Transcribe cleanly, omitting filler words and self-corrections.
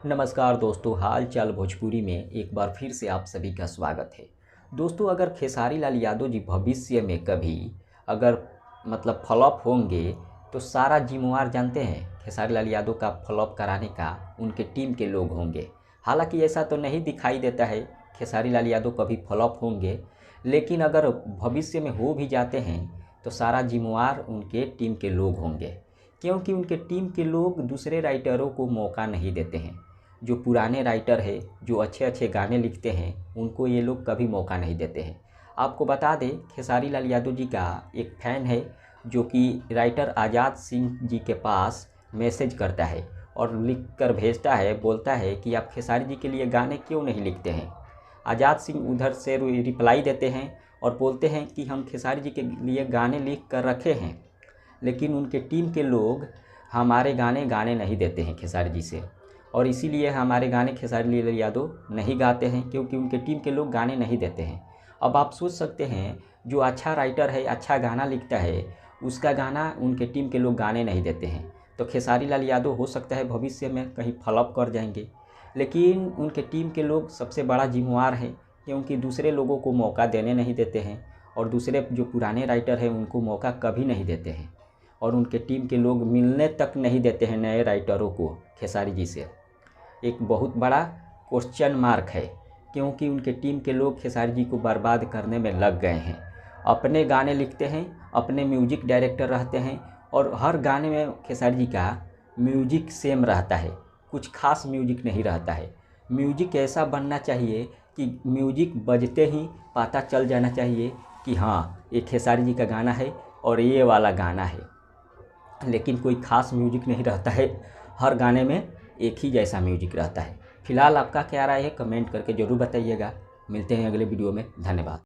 नमस्कार दोस्तों, हाल चाल भोजपुरी में एक बार फिर से आप सभी का स्वागत है। दोस्तों, अगर खेसारी लाल यादव जी भविष्य में कभी अगर फ्लॉप होंगे तो सारा जिम्मेवार जानते हैं खेसारी लाल यादव का फ्लॉप कराने का उनके टीम के लोग होंगे। हालांकि ऐसा तो नहीं दिखाई देता है खेसारी लाल यादव कभी फ्लॉप होंगे, लेकिन अगर भविष्य में हो भी जाते हैं तो सारा जिम्मेवार उनके टीम के लोग होंगे, क्योंकि उनके टीम के लोग दूसरे राइटरों को मौका नहीं देते हैं। जो पुराने राइटर है, जो अच्छे अच्छे गाने लिखते हैं, उनको ये लोग कभी मौका नहीं देते हैं। आपको बता दें, खेसारी लाल यादव जी का एक फ़ैन है जो कि राइटर आज़ाद सिंह जी के पास मैसेज करता है और लिख कर भेजता है, बोलता है कि आप खेसारी जी के लिए गाने क्यों नहीं लिखते हैं। आज़ाद सिंह उधर से रिप्लाई देते हैं और बोलते हैं कि हम खेसारी जी के लिए गाने लिख कर रखे हैं, लेकिन उनके टीम के लोग हमारे गाने नहीं देते हैं खेसारी जी से, और इसीलिए हमारे गाने खेसारी लाल यादव नहीं गाते हैं, क्योंकि उनके टीम के लोग गाने नहीं देते हैं। अब आप सोच सकते हैं, जो अच्छा राइटर है, अच्छा गाना लिखता है, उसका गाना उनके टीम के लोग गाने नहीं देते हैं, तो खेसारी लाल यादव हो सकता है भविष्य में कहीं फ्लॉप कर जाएंगे। लेकिन उनके टीम के लोग सबसे बड़ा जिम्मेवार है, क्योंकि दूसरे लोगों को मौका देने नहीं देते हैं, और दूसरे जो पुराने राइटर हैं उनको मौका कभी नहीं देते हैं, और उनके टीम के लोग मिलने तक नहीं देते हैं नए राइटरों को खेसारी जी से। एक बहुत बड़ा क्वेश्चन मार्क है, क्योंकि उनके टीम के लोग खेसारी जी को बर्बाद करने में लग गए हैं। अपने गाने लिखते हैं, अपने म्यूजिक डायरेक्टर रहते हैं, और हर गाने में खेसारी जी का म्यूजिक सेम रहता है, कुछ खास म्यूजिक नहीं रहता है। म्यूजिक ऐसा बनना चाहिए कि म्यूजिक बजते ही पता चल जाना चाहिए कि हाँ, ये खेसारी जी का गाना है और ये वाला गाना है, लेकिन कोई ख़ास म्यूजिक नहीं रहता है। हर गाने में एक ही जैसा म्यूजिक रहता है। फिलहाल आपका क्या राय है, कमेंट करके ज़रूर बताइएगा। मिलते हैं अगले वीडियो में। धन्यवाद।